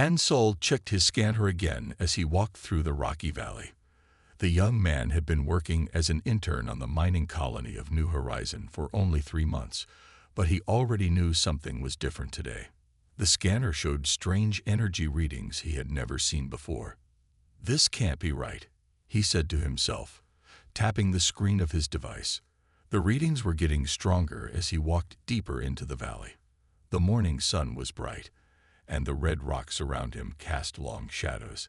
Hansol checked his scanner again as he walked through the rocky valley. The young man had been working as an intern on the mining colony of New Horizon for only 3 months, but he already knew something was different today. The scanner showed strange energy readings he had never seen before. "This can't be right," he said to himself, tapping the screen of his device. The readings were getting stronger as he walked deeper into the valley. The morning sun was bright, and the red rocks around him cast long shadows.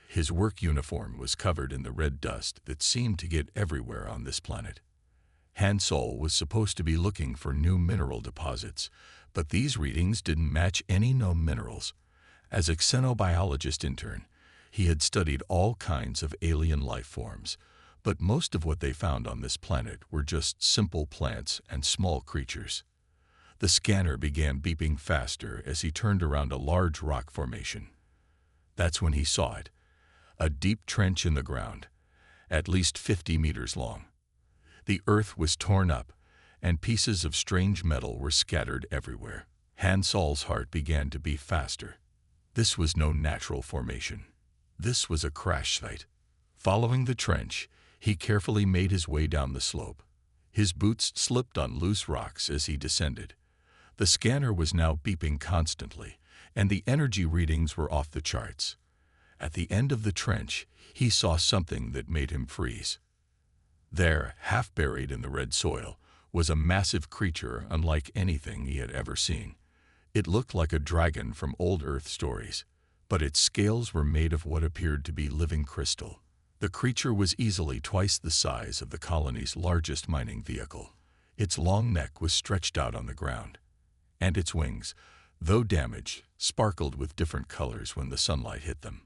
His work uniform was covered in the red dust that seemed to get everywhere on this planet. Hansol was supposed to be looking for new mineral deposits, but these readings didn't match any known minerals. As a xenobiologist intern, he had studied all kinds of alien life forms, but most of what they found on this planet were just simple plants and small creatures. The scanner began beeping faster as he turned around a large rock formation. That's when he saw it. A deep trench in the ground, at least 50 meters long. The earth was torn up, and pieces of strange metal were scattered everywhere. Hansol's heart began to beat faster. This was no natural formation. This was a crash site. Following the trench, he carefully made his way down the slope. His boots slipped on loose rocks as he descended. The scanner was now beeping constantly, and the energy readings were off the charts. At the end of the trench, he saw something that made him freeze. There, half buried in the red soil, was a massive creature unlike anything he had ever seen. It looked like a dragon from old Earth stories, but its scales were made of what appeared to be living crystal. The creature was easily twice the size of the colony's largest mining vehicle. Its long neck was stretched out on the ground, and its wings, though damaged, sparkled with different colors when the sunlight hit them.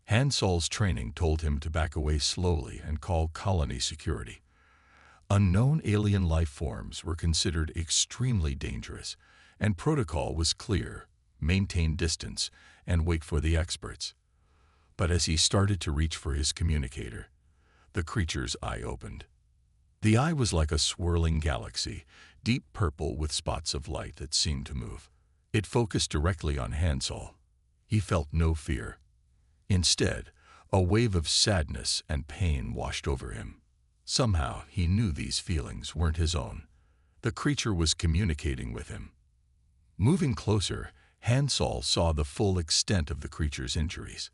Hansol's training told him to back away slowly and call colony security. Unknown alien life forms were considered extremely dangerous, and protocol was clear: maintain distance and wait for the experts. But as he started to reach for his communicator, the creature's eye opened. The eye was like a swirling galaxy, deep purple with spots of light that seemed to move. It focused directly on Hansol. He felt no fear. Instead, a wave of sadness and pain washed over him. Somehow, he knew these feelings weren't his own. The creature was communicating with him. Moving closer, Hansol saw the full extent of the creature's injuries.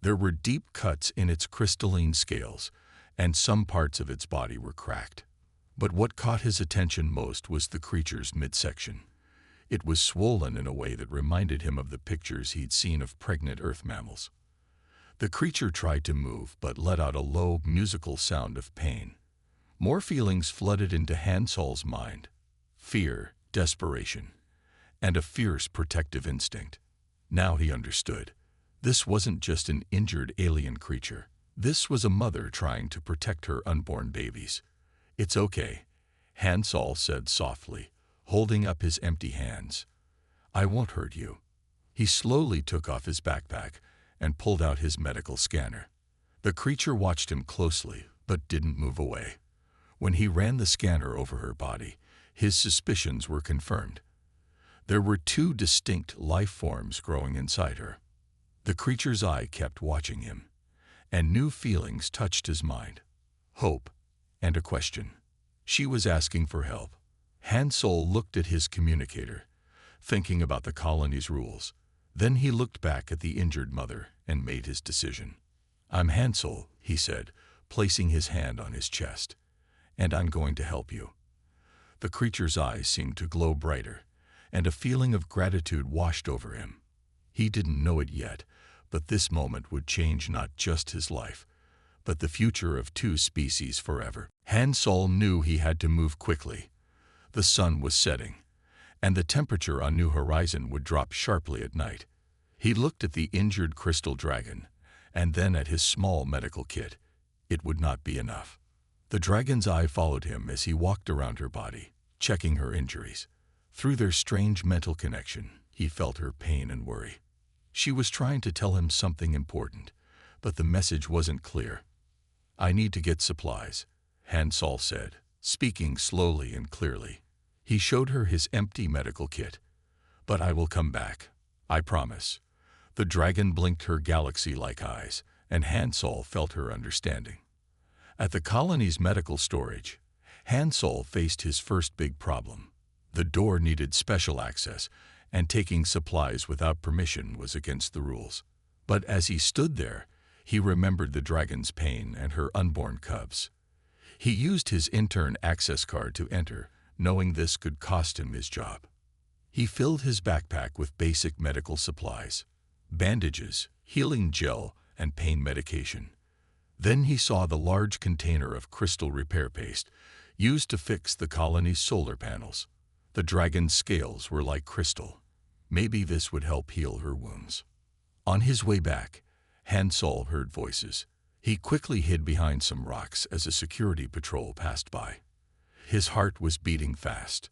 There were deep cuts in its crystalline scales, and some parts of its body were cracked. But what caught his attention most was the creature's midsection. It was swollen in a way that reminded him of the pictures he'd seen of pregnant Earth mammals. The creature tried to move, but let out a low, musical sound of pain. More feelings flooded into Hansol's mind: fear, desperation, and a fierce protective instinct. Now he understood. This wasn't just an injured alien creature. This was a mother trying to protect her unborn babies. "It's okay," Hansol said softly, holding up his empty hands. "I won't hurt you." He slowly took off his backpack and pulled out his medical scanner. The creature watched him closely, but didn't move away. When he ran the scanner over her body, his suspicions were confirmed. There were 2 distinct life forms growing inside her. The creature's eye kept watching him, and new feelings touched his mind: hope and a question. She was asking for help. Hansol looked at his communicator, thinking about the colony's rules. Then he looked back at the injured mother and made his decision. "I'm Hansol," he said, placing his hand on his chest, "and I'm going to help you." The creature's eyes seemed to glow brighter, and a feeling of gratitude washed over him. He didn't know it yet, but this moment would change not just his life, but the future of 2 species forever. Hansol knew he had to move quickly. The sun was setting, and the temperature on New Horizon would drop sharply at night. He looked at the injured crystal dragon, and then at his small medical kit. It would not be enough. The dragon's eye followed him as he walked around her body, checking her injuries. Through their strange mental connection, he felt her pain and worry. She was trying to tell him something important, but the message wasn't clear. "I need to get supplies," Hansol said, speaking slowly and clearly. He showed her his empty medical kit. "But I will come back. I promise." The dragon blinked her galaxy-like eyes, and Hansol felt her understanding. At the colony's medical storage, Hansol faced his first big problem. The door needed special access, and taking supplies without permission was against the rules. But as he stood there, he remembered the dragon's pain and her unborn cubs. He used his intern access card to enter, knowing this could cost him his job. He filled his backpack with basic medical supplies, bandages, healing gel, and pain medication. Then he saw the large container of crystal repair paste, used to fix the colony's solar panels. The dragon's scales were like crystal. Maybe this would help heal her wounds. On his way back, Hansol heard voices. He quickly hid behind some rocks as a security patrol passed by. His heart was beating fast.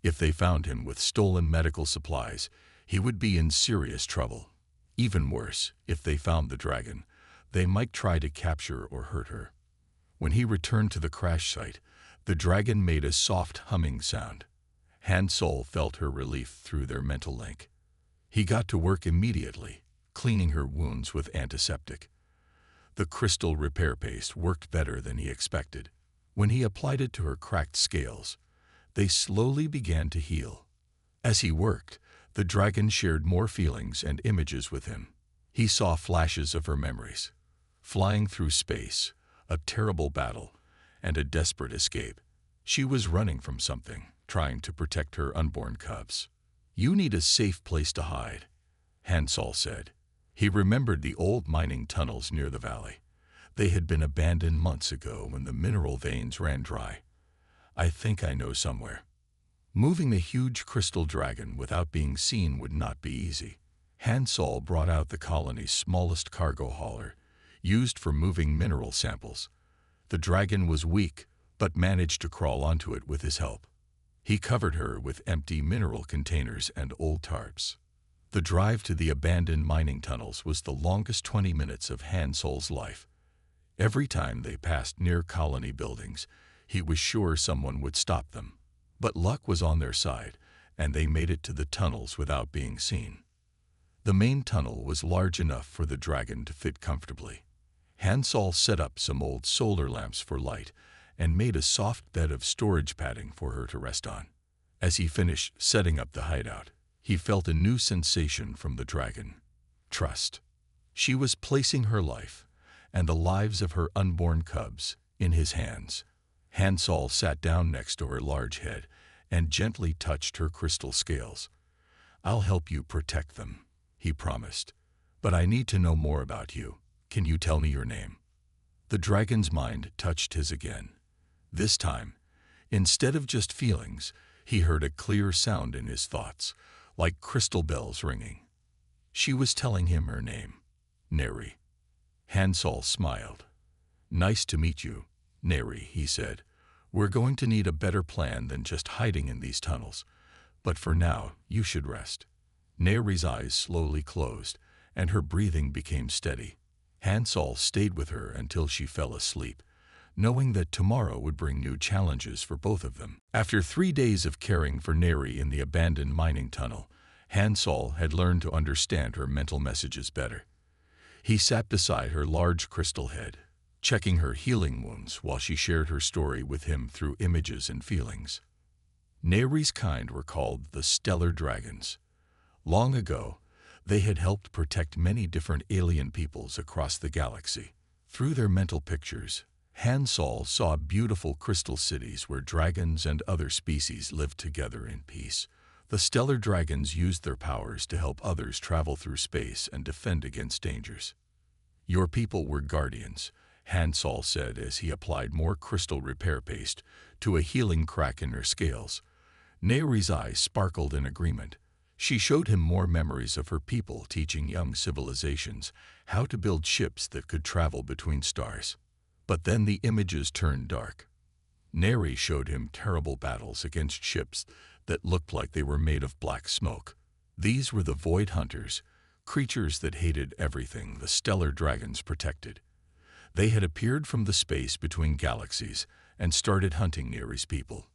If they found him with stolen medical supplies, he would be in serious trouble. Even worse, if they found the dragon, they might try to capture or hurt her. When he returned to the crash site, the dragon made a soft humming sound. Hansol felt her relief through their mental link. He got to work immediately, cleaning her wounds with antiseptic. The crystal repair paste worked better than he expected. When he applied it to her cracked scales, they slowly began to heal. As he worked, the dragon shared more feelings and images with him. He saw flashes of her memories. Flying through space, a terrible battle, and a desperate escape. She was running from something, trying to protect her unborn cubs. "You need a safe place to hide," Hansol said. He remembered the old mining tunnels near the valley. They had been abandoned months ago when the mineral veins ran dry. "I think I know somewhere." Moving the huge crystal dragon without being seen would not be easy. Hansol brought out the colony's smallest cargo hauler, used for moving mineral samples. The dragon was weak, but managed to crawl onto it with his help. He covered her with empty mineral containers and old tarps. The drive to the abandoned mining tunnels was the longest 20 minutes of Hansol's life. Every time they passed near colony buildings, he was sure someone would stop them. But luck was on their side, and they made it to the tunnels without being seen. The main tunnel was large enough for the dragon to fit comfortably. Hansol set up some old solar lamps for light and made a soft bed of storage padding for her to rest on. As he finished setting up the hideout, he felt a new sensation from the dragon: trust. She was placing her life, and the lives of her unborn cubs, in his hands. Hansol sat down next to her large head and gently touched her crystal scales. "I'll help you protect them," he promised. "But I need to know more about you. Can you tell me your name?" The dragon's mind touched his again. This time, instead of just feelings, he heard a clear sound in his thoughts, like crystal bells ringing. She was telling him her name, Neri. Hansol smiled. "Nice to meet you, Neri," he said. "We're going to need a better plan than just hiding in these tunnels. But for now, you should rest." Neri's eyes slowly closed, and her breathing became steady. Hansol stayed with her until she fell asleep, knowing that tomorrow would bring new challenges for both of them. After 3 days of caring for Neri in the abandoned mining tunnel, Hansol had learned to understand her mental messages better. He sat beside her large crystal head, checking her healing wounds while she shared her story with him through images and feelings. Neri's kind were called the Stellar Dragons. Long ago, they had helped protect many different alien peoples across the galaxy. Through their mental pictures, Hansol saw beautiful crystal cities where dragons and other species lived together in peace. The Stellar Dragons used their powers to help others travel through space and defend against dangers. "Your people were guardians," Hansol said as he applied more crystal repair paste to a healing crack in her scales. Neri's eyes sparkled in agreement. She showed him more memories of her people teaching young civilizations how to build ships that could travel between stars. But then the images turned dark. Neri showed him terrible battles against ships that looked like they were made of black smoke. These were the Void Hunters, creatures that hated everything the Stellar Dragons protected. They had appeared from the space between galaxies and started hunting Neri's people.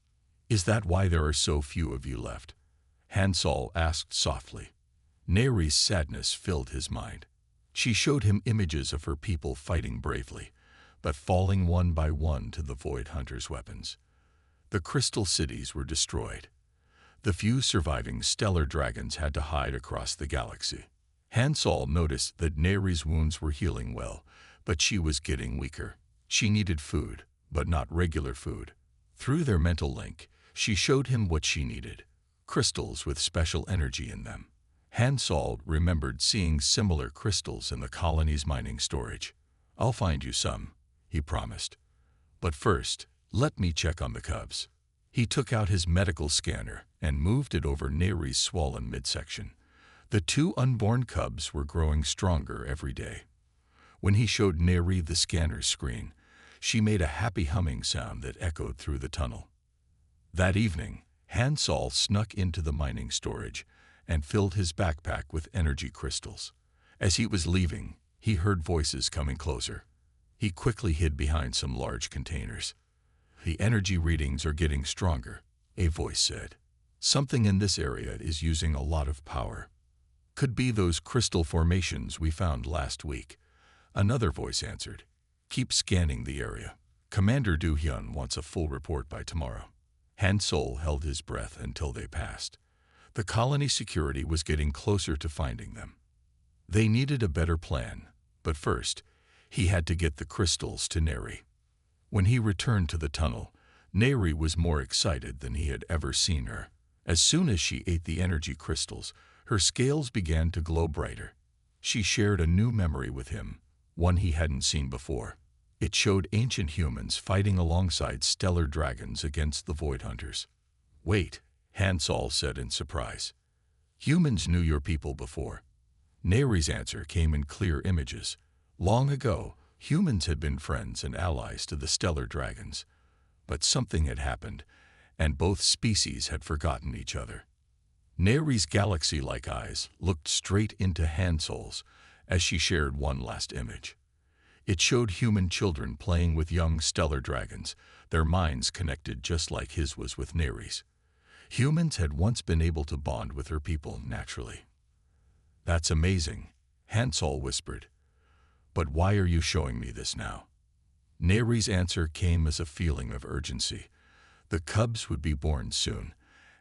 "Is that why there are so few of you left?" Hansol asked softly. Neri's sadness filled his mind. She showed him images of her people fighting bravely, but falling one by one to the Void Hunter's weapons. The crystal cities were destroyed. The few surviving stellar dragons had to hide across the galaxy. Hansol noticed that Neri's wounds were healing well, but she was getting weaker. She needed food, but not regular food. Through their mental link, she showed him what she needed: crystals with special energy in them. Hansol remembered seeing similar crystals in the colony's mining storage. "I'll find you some," he promised. "But first, let me check on the cubs." He took out his medical scanner and moved it over Neri's swollen midsection. The two unborn cubs were growing stronger every day. When he showed Neri the scanner's screen, she made a happy humming sound that echoed through the tunnel. That evening, Hansol snuck into the mining storage and filled his backpack with energy crystals. As he was leaving, he heard voices coming closer. He quickly hid behind some large containers. "The energy readings are getting stronger," a voice said. "Something in this area is using a lot of power." "Could be those crystal formations we found last week," another voice answered. "Keep scanning the area. Commander Du-hyun wants a full report by tomorrow." Hansol held his breath until they passed. The colony security was getting closer to finding them. They needed a better plan, but first, he had to get the crystals to Neri. When he returned to the tunnel, Neri was more excited than he had ever seen her. As soon as she ate the energy crystals, her scales began to glow brighter. She shared a new memory with him, one he hadn't seen before. It showed ancient humans fighting alongside stellar dragons against the Void Hunters. "Wait," Hansol said in surprise. "Humans knew your people before." Neri's answer came in clear images. Long ago, humans had been friends and allies to the stellar dragons. But something had happened, and both species had forgotten each other. Neri's galaxy-like eyes looked straight into Hansol's as she shared one last image. It showed human children playing with young stellar dragons, their minds connected just like his was with Neri's. Humans had once been able to bond with her people naturally. "That's amazing," Hansol whispered. "But why are you showing me this now?" Neri's answer came as a feeling of urgency. The cubs would be born soon,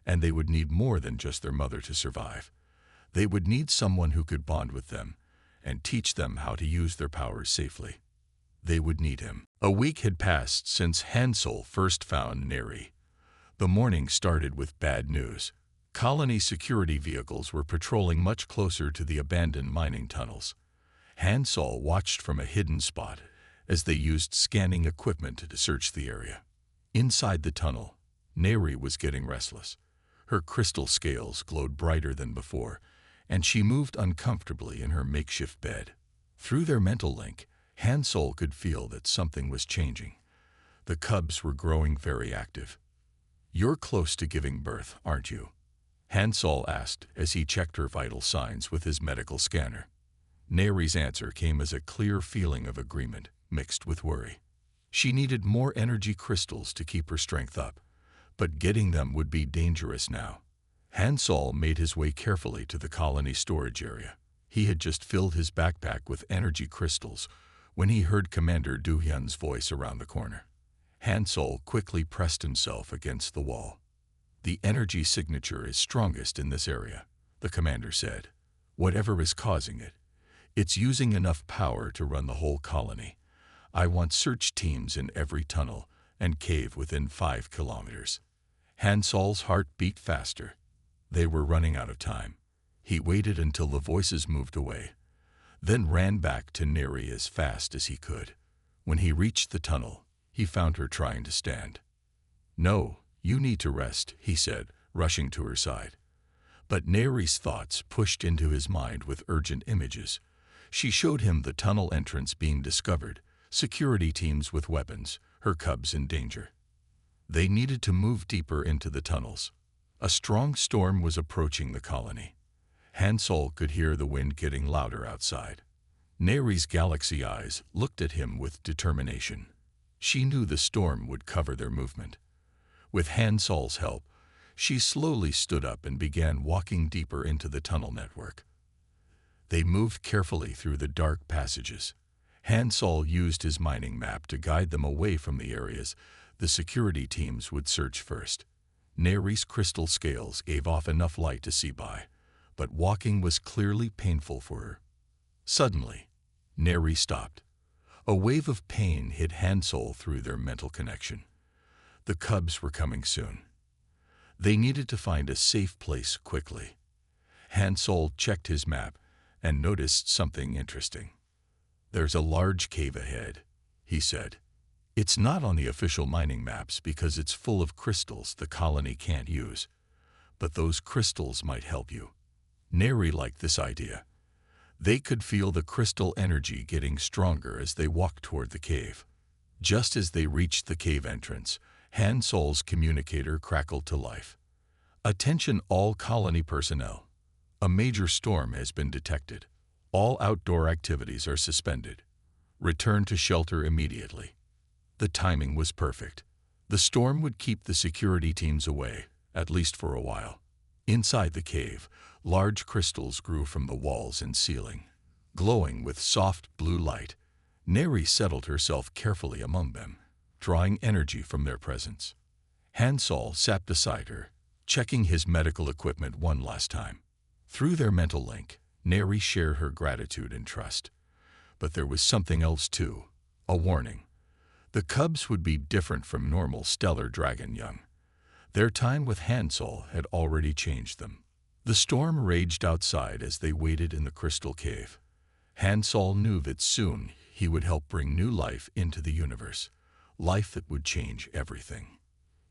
and they would need more than just their mother to survive. They would need someone who could bond with them and teach them how to use their powers safely. They would need him. A week had passed since Hansol first found Neri. The morning started with bad news. Colony security vehicles were patrolling much closer to the abandoned mining tunnels. Hansol watched from a hidden spot as they used scanning equipment to search the area. Inside the tunnel, Neri was getting restless. Her crystal scales glowed brighter than before, and she moved uncomfortably in her makeshift bed. Through their mental link, Hansol could feel that something was changing. The cubs were growing very active. "You're close to giving birth, aren't you?" Hansol asked as he checked her vital signs with his medical scanner. Neri's answer came as a clear feeling of agreement, mixed with worry. She needed more energy crystals to keep her strength up, but getting them would be dangerous now. Hansol made his way carefully to the colony storage area. He had just filled his backpack with energy crystals when he heard Commander Du-hyun's voice around the corner. Hansol quickly pressed himself against the wall. "The energy signature is strongest in this area," the commander said. "Whatever is causing it, it's using enough power to run the whole colony. I want search teams in every tunnel and cave within 5 kilometers." Hansol's heart beat faster. They were running out of time. He waited until the voices moved away, then ran back to Neri as fast as he could. When he reached the tunnel, he found her trying to stand. "No, you need to rest," he said, rushing to her side. But Neri's thoughts pushed into his mind with urgent images. She showed him the tunnel entrance being discovered, security teams with weapons, her cubs in danger. They needed to move deeper into the tunnels. A strong storm was approaching the colony. Hansol could hear the wind getting louder outside. Neri's galaxy eyes looked at him with determination. She knew the storm would cover their movement. With Hansol's help, she slowly stood up and began walking deeper into the tunnel network. They moved carefully through the dark passages. Hansol used his mining map to guide them away from the areas the security teams would search first. Neri's crystal scales gave off enough light to see by, but walking was clearly painful for her. Suddenly, Neri stopped. A wave of pain hit Hansol through their mental connection. The cubs were coming soon. They needed to find a safe place quickly. Hansol checked his map and noticed something interesting. "There's a large cave ahead," he said. "It's not on the official mining maps because it's full of crystals the colony can't use. But those crystals might help you." Neri liked this idea. They could feel the crystal energy getting stronger as they walked toward the cave. Just as they reached the cave entrance, Hansol's communicator crackled to life. "Attention all colony personnel. A major storm has been detected. All outdoor activities are suspended. Return to shelter immediately." The timing was perfect. The storm would keep the security teams away, at least for a while. Inside the cave, large crystals grew from the walls and ceiling. Glowing with soft blue light, Neri settled herself carefully among them, drawing energy from their presence. Hansol sat beside her, checking his medical equipment one last time. Through their mental link, Neri shared her gratitude and trust. But there was something else too, a warning. The cubs would be different from normal stellar dragon young. Their time with Hansol had already changed them. The storm raged outside as they waited in the crystal cave. Hansol knew that soon he would help bring new life into the universe, life that would change everything.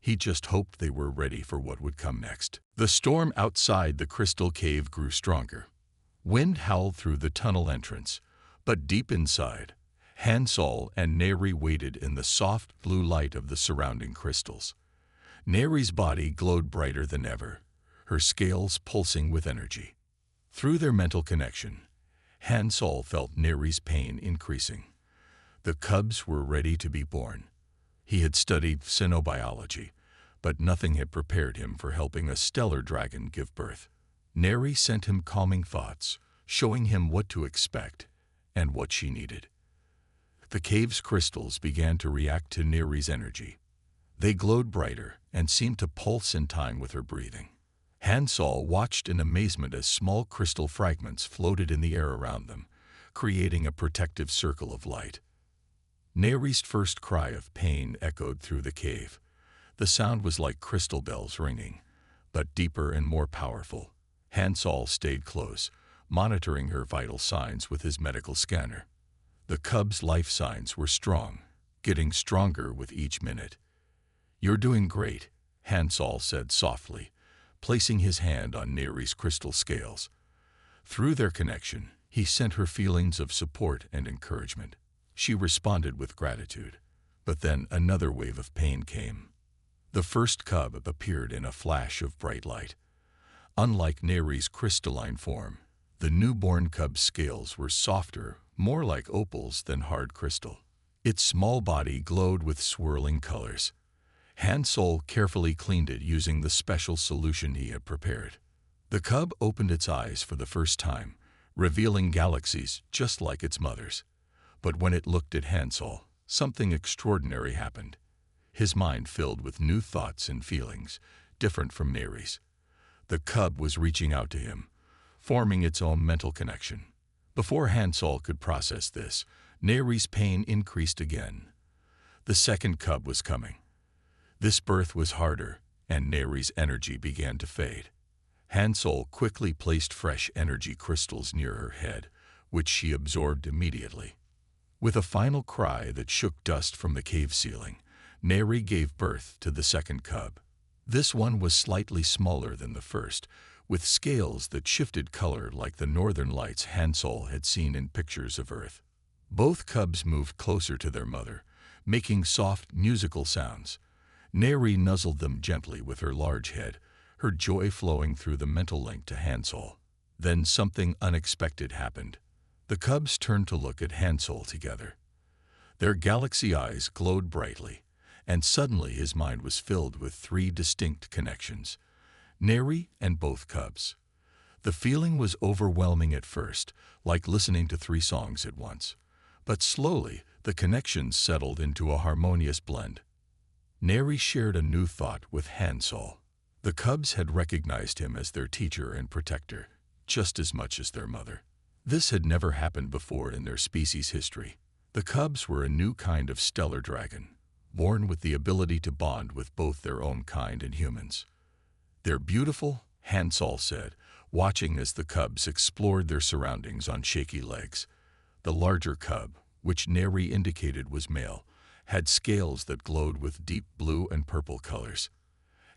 He just hoped they were ready for what would come next. The storm outside the crystal cave grew stronger. Wind howled through the tunnel entrance, but deep inside, Hansol and Neri waited in the soft blue light of the surrounding crystals. Neri's body glowed brighter than ever, her scales pulsing with energy. Through their mental connection, Hansol felt Neri's pain increasing. The cubs were ready to be born. He had studied xenobiology, but nothing had prepared him for helping a stellar dragon give birth. Neri sent him calming thoughts, showing him what to expect and what she needed. The cave's crystals began to react to Neri's energy. They glowed brighter and seemed to pulse in time with her breathing. Hansol watched in amazement as small crystal fragments floated in the air around them, creating a protective circle of light. Neri's first cry of pain echoed through the cave. The sound was like crystal bells ringing, but deeper and more powerful. Hansol stayed close, monitoring her vital signs with his medical scanner. The cub's life signs were strong, getting stronger with each minute. "You're doing great," Hansol said softly, placing his hand on Neri's crystal scales. Through their connection, he sent her feelings of support and encouragement. She responded with gratitude, but then another wave of pain came. The first cub appeared in a flash of bright light. Unlike Neri's crystalline form, the newborn cub's scales were softer, more like opals than hard crystal. Its small body glowed with swirling colors. Hansol carefully cleaned it using the special solution he had prepared. The cub opened its eyes for the first time, revealing galaxies just like its mother's. But when it looked at Hansol, something extraordinary happened. His mind filled with new thoughts and feelings, different from Neri's. The cub was reaching out to him, forming its own mental connection. Before Hansol could process this, Neri's pain increased again. The second cub was coming. This birth was harder, and Neri's energy began to fade. Hansol quickly placed fresh energy crystals near her head, which she absorbed immediately. With a final cry that shook dust from the cave ceiling, Neri gave birth to the second cub. This one was slightly smaller than the first, with scales that shifted color like the northern lights Hansol had seen in pictures of Earth. Both cubs moved closer to their mother, making soft, musical sounds. Neri nuzzled them gently with her large head, her joy flowing through the mental link to Hansol. Then something unexpected happened. The cubs turned to look at Hansol together. Their galaxy eyes glowed brightly, and suddenly his mind was filled with three distinct connections: Neri and both cubs. The feeling was overwhelming at first, like listening to 3 songs at once. But slowly, the connections settled into a harmonious blend. Neri shared a new thought with Hansol. The cubs had recognized him as their teacher and protector, just as much as their mother. This had never happened before in their species' history. The cubs were a new kind of stellar dragon, born with the ability to bond with both their own kind and humans. "They're beautiful," Hansol said, watching as the cubs explored their surroundings on shaky legs. The larger cub, which Neri indicated was male, had scales that glowed with deep blue and purple colors.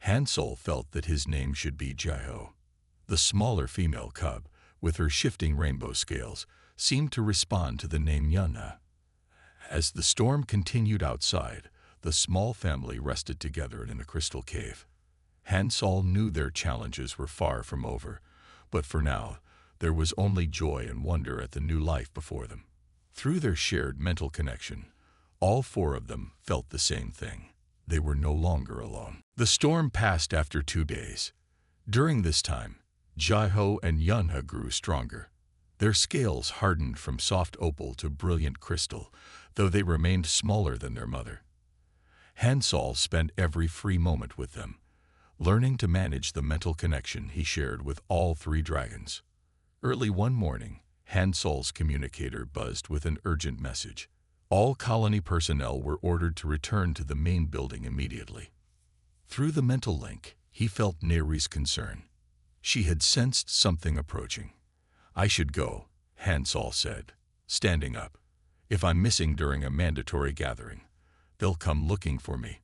Hansol felt that his name should be Jiho. The smaller female cub, with her shifting rainbow scales, seemed to respond to the name Yunna. As the storm continued outside, the small family rested together in a crystal cave. Hansol knew their challenges were far from over, but for now, there was only joy and wonder at the new life before them. Through their shared mental connection, all 4 of them felt the same thing. They were no longer alone. The storm passed after 2 days. During this time, Jiho and Yunha grew stronger. Their scales hardened from soft opal to brilliant crystal, though they remained smaller than their mother. Hansol spent every free moment with them, learning to manage the mental connection he shared with all 3 dragons. Early one morning, Hansol's communicator buzzed with an urgent message. All colony personnel were ordered to return to the main building immediately. Through the mental link, he felt Neri's concern. She had sensed something approaching. "I should go," Hansol said, standing up. "If I'm missing during a mandatory gathering, they'll come looking for me."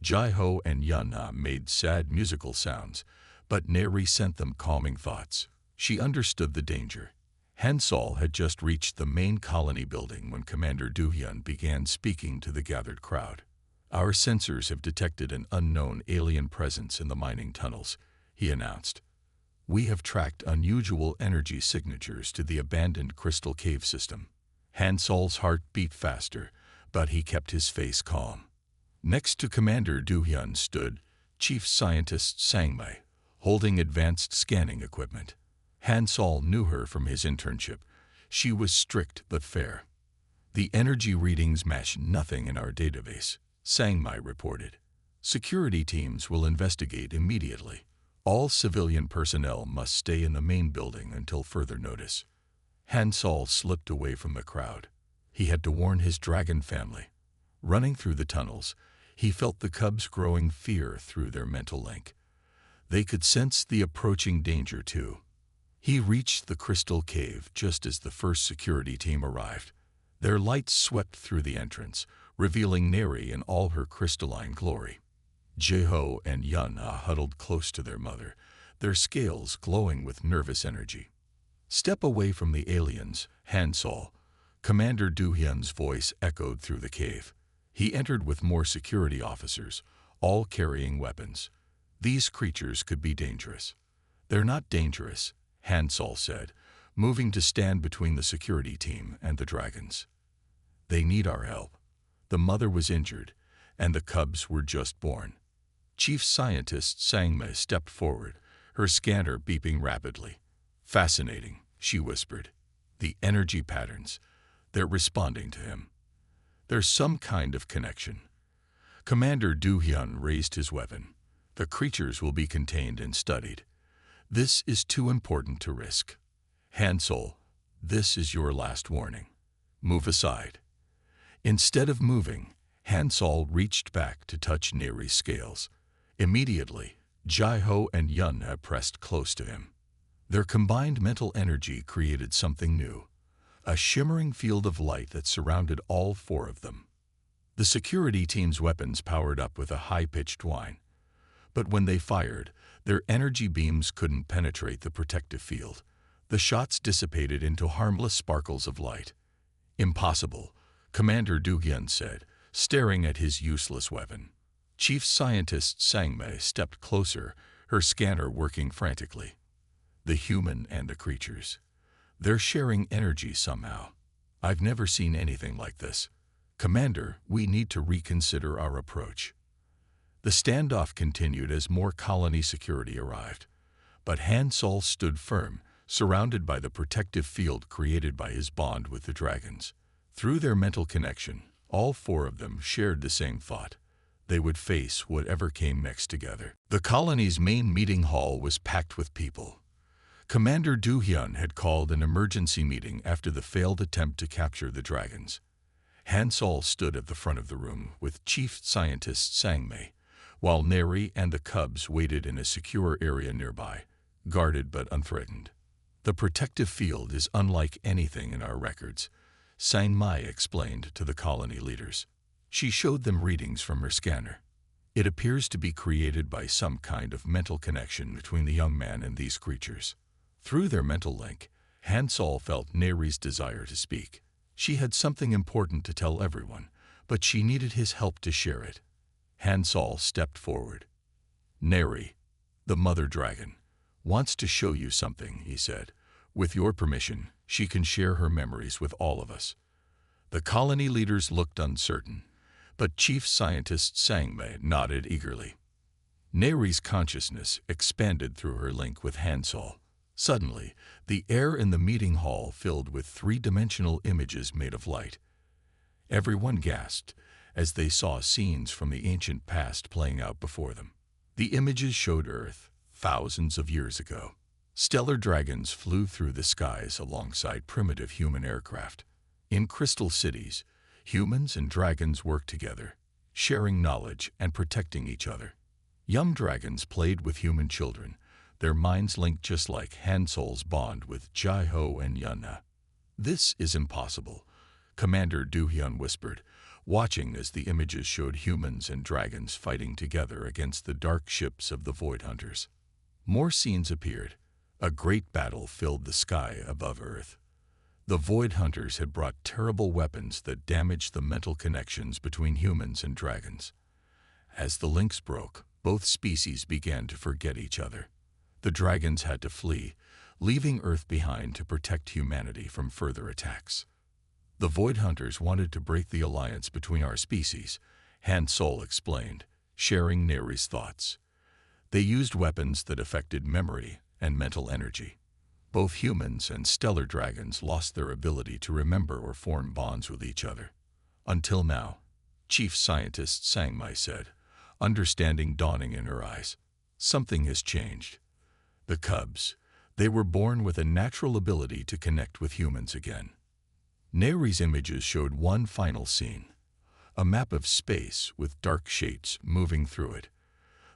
Jiho and Yunna made sad musical sounds, but Neri sent them calming thoughts. She understood the danger. Hansol had just reached the main colony building when Commander Duhyun began speaking to the gathered crowd. "Our sensors have detected an unknown alien presence in the mining tunnels," he announced. "We have tracked unusual energy signatures to the abandoned crystal cave system." Hansol's heart beat faster, but he kept his face calm. Next to Commander Duhyun stood Chief Scientist Sangmei, holding advanced scanning equipment. Hansol knew her from his internship. She was strict but fair. "The energy readings match nothing in our database," Sangmei reported. "Security teams will investigate immediately. All civilian personnel must stay in the main building until further notice." Hansol slipped away from the crowd. He had to warn his dragon family. Running through the tunnels, he felt the cubs growing fear through their mental link. They could sense the approaching danger too. He reached the crystal cave just as the first security team arrived. Their lights swept through the entrance, revealing Neri in all her crystalline glory. Jiho and Yunna huddled close to their mother, their scales glowing with nervous energy. "Step away from the aliens, Hansol." Commander Duhyun's voice echoed through the cave. He entered with more security officers, all carrying weapons. "These creatures could be dangerous." "They're not dangerous," Hansol said, moving to stand between the security team and the dragons. "They need our help. The mother was injured, and the cubs were just born." Chief Scientist Sangmei stepped forward, her scanner beeping rapidly. "Fascinating," she whispered. "The energy patterns. They're responding to him. There's some kind of connection." Commander Duhyun raised his weapon. "The creatures will be contained and studied. This is too important to risk. Hansol, this is your last warning. Move aside." Instead of moving, Hansol reached back to touch Neri's scales. Immediately, Jiho and Yunna pressed close to him. Their combined mental energy created something new, a shimmering field of light that surrounded all 4 of them. The security team's weapons powered up with a high-pitched whine. But when they fired, their energy beams couldn't penetrate the protective field. The shots dissipated into harmless sparkles of light. "Impossible," Commander Duhyun said, staring at his useless weapon. Chief Scientist Sangmei stepped closer, her scanner working frantically. "The human and the creatures. They're sharing energy somehow. I've never seen anything like this. Commander, we need to reconsider our approach." The standoff continued as more colony security arrived. But Hansol stood firm, surrounded by the protective field created by his bond with the dragons. Through their mental connection, all four of them shared the same thought. They would face whatever came next together. The colony's main meeting hall was packed with people. Commander Do-hyun had called an emergency meeting after the failed attempt to capture the dragons. Han Sol stood at the front of the room with Chief Scientist Sang-mei, while Neri and the cubs waited in a secure area nearby, guarded but unthreatened. The protective field is unlike anything in our records, Sang-mei explained to the colony leaders. She showed them readings from her scanner. It appears to be created by some kind of mental connection between the young man and these creatures. Through their mental link, Han Sol felt Neri's desire to speak. She had something important to tell everyone, but she needed his help to share it. Han Sol stepped forward. Neri, the mother dragon, wants to show you something, he said. With your permission, she can share her memories with all of us. The colony leaders looked uncertain, but Chief Scientist Sang-mei nodded eagerly. Neri's consciousness expanded through her link with Han Sol. Suddenly, the air in the meeting hall filled with three-dimensional images made of light. Everyone gasped as they saw scenes from the ancient past playing out before them. The images showed Earth thousands of years ago. Stellar dragons flew through the skies alongside primitive human aircraft. In crystal cities, humans and dragons worked together, sharing knowledge and protecting each other. Young dragons played with human children, their minds linked just like Han Sol's bond with Jai-ho and Yuna. This is impossible, Commander Do-hyun whispered, watching as the images showed humans and dragons fighting together against the dark ships of the Void Hunters. More scenes appeared. A great battle filled the sky above Earth. The Void Hunters had brought terrible weapons that damaged the mental connections between humans and dragons. As the links broke, both species began to forget each other. The dragons had to flee, leaving Earth behind to protect humanity from further attacks. The Void Hunters wanted to break the alliance between our species, Han Sol explained, sharing Neri's thoughts. They used weapons that affected memory and mental energy. Both humans and stellar dragons lost their ability to remember or form bonds with each other. Until now, Chief Scientist Sang-mei said, understanding dawning in her eyes. Something has changed. The cubs, they were born with a natural ability to connect with humans again. Neri's images showed one final scene, a map of space with dark shades moving through it.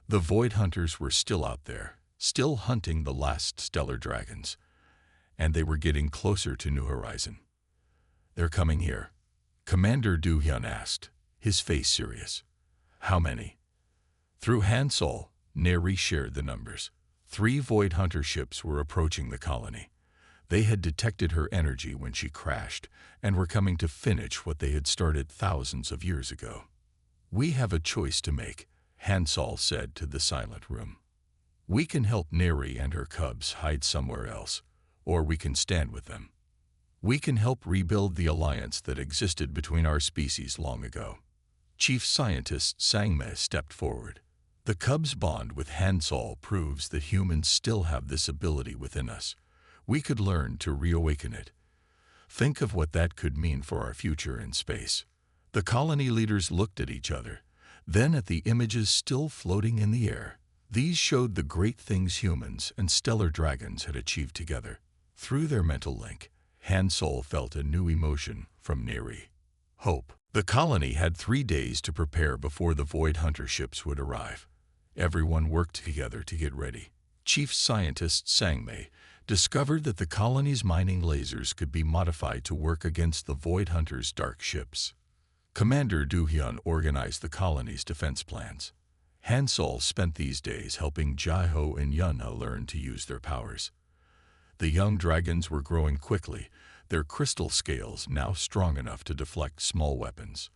The Void Hunters were still out there, still hunting the last stellar dragons, and they were getting closer to New Horizon. They're coming here, Commander Do-hyun asked, his face serious. How many? Through Han Sol, Neri shared the numbers. 3 Void Hunter ships were approaching the colony. They had detected her energy when she crashed and were coming to finish what they had started thousands of years ago. We have a choice to make, Han Sol said to the silent room. We can help Neri and her cubs hide somewhere else, or we can stand with them. We can help rebuild the alliance that existed between our species long ago. Chief Scientist Sang-mei stepped forward. The cubs' bond with Han Sol proves that humans still have this ability within us. We could learn to reawaken it. Think of what that could mean for our future in space. The colony leaders looked at each other, then at the images still floating in the air. These showed the great things humans and stellar dragons had achieved together. Through their mental link, Han Sol felt a new emotion from Neri. Hope. The colony had 3 days to prepare before the Void Hunter ships would arrive. Everyone worked together to get ready. Chief Scientist Sang-mei discovered that the colony's mining lasers could be modified to work against the Void Hunters' dark ships. Commander Do-hyun organized the colony's defense plans. Han Sol spent these days helping Jai-ho and Yuna learn to use their powers. The young dragons were growing quickly, their crystal scales now strong enough to deflect small weapons.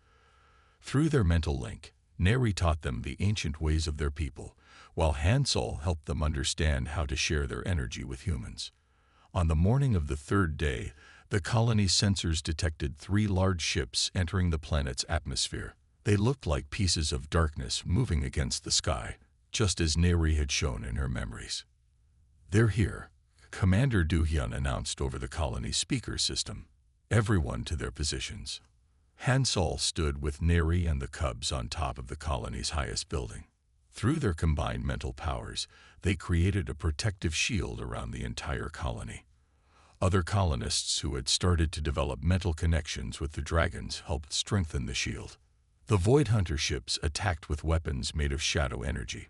Through their mental link, Neri taught them the ancient ways of their people, while Han Sol helped them understand how to share their energy with humans. On the morning of the 3rd day, the colony's sensors detected 3 large ships entering the planet's atmosphere. They looked like pieces of darkness moving against the sky, just as Neri had shown in her memories. They're here, Commander Du-hyun announced over the colony's speaker system, "Everyone to their positions." Han Sol stood with Neri and the cubs on top of the colony's highest building. Through their combined mental powers, they created a protective shield around the entire colony. Other colonists who had started to develop mental connections with the dragons helped strengthen the shield. The Void Hunter ships attacked with weapons made of shadow energy,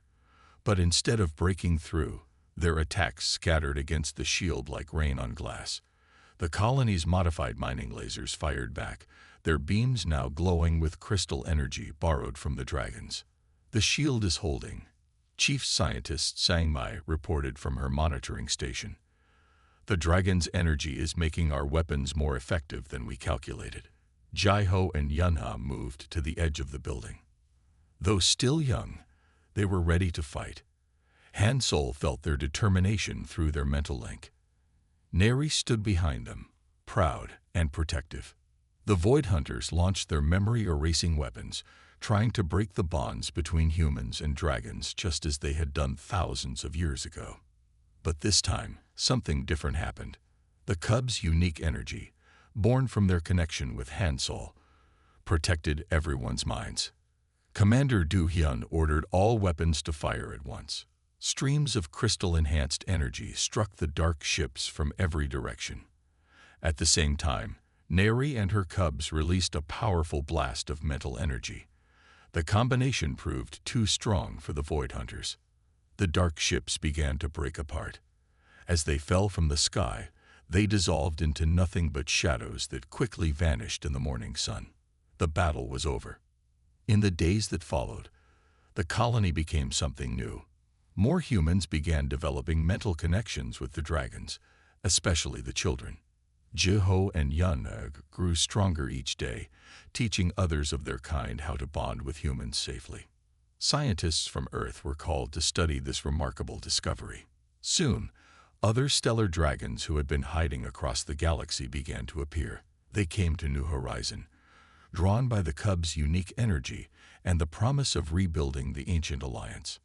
but instead of breaking through, their attacks scattered against the shield like rain on glass. The colony's modified mining lasers fired back, their beams now glowing with crystal energy borrowed from the dragons. "The shield is holding," Chief Scientist Sang-mai reported from her monitoring station. "The dragon's energy is making our weapons more effective than we calculated." Jai-ho and Yunha moved to the edge of the building. Though still young, they were ready to fight. Han Sol felt their determination through their mental link. Neri stood behind them, proud and protective. The Void Hunters launched their memory-erasing weapons, trying to break the bonds between humans and dragons just as they had done thousands of years ago. But this time, something different happened. The cubs' unique energy, born from their connection with Han Sol, protected everyone's minds. Commander Du-hyun ordered all weapons to fire at once. Streams of crystal-enhanced energy struck the dark ships from every direction. At the same time, Neri and her cubs released a powerful blast of mental energy. The combination proved too strong for the Void Hunters. The dark ships began to break apart. As they fell from the sky, they dissolved into nothing but shadows that quickly vanished in the morning sun. The battle was over. In the days that followed, the colony became something new. More humans began developing mental connections with the dragons, especially the children. Jai-ho and Yunha grew stronger each day, teaching others of their kind how to bond with humans safely. Scientists from Earth were called to study this remarkable discovery. Soon, other stellar dragons who had been hiding across the galaxy began to appear. They came to New Horizon, drawn by the cubs' unique energy and the promise of rebuilding the ancient alliance.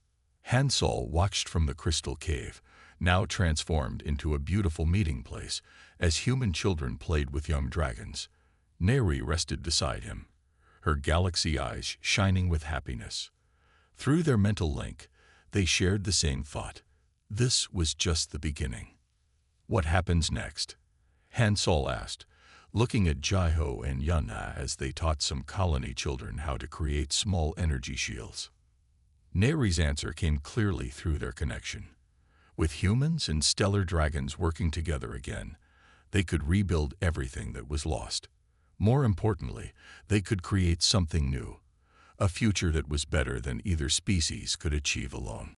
Han Sol watched from the crystal cave, now transformed into a beautiful meeting place, as human children played with young dragons. Neri rested beside him, her galaxy eyes shining with happiness. Through their mental link, they shared the same thought. This was just the beginning. "What happens next?" Han Sol asked, looking at Jai-ho and Yunha as they taught some colony children how to create small energy shields. Neri's answer came clearly through their connection. With humans and stellar dragons working together again, they could rebuild everything that was lost. More importantly, they could create something new, a future that was better than either species could achieve alone.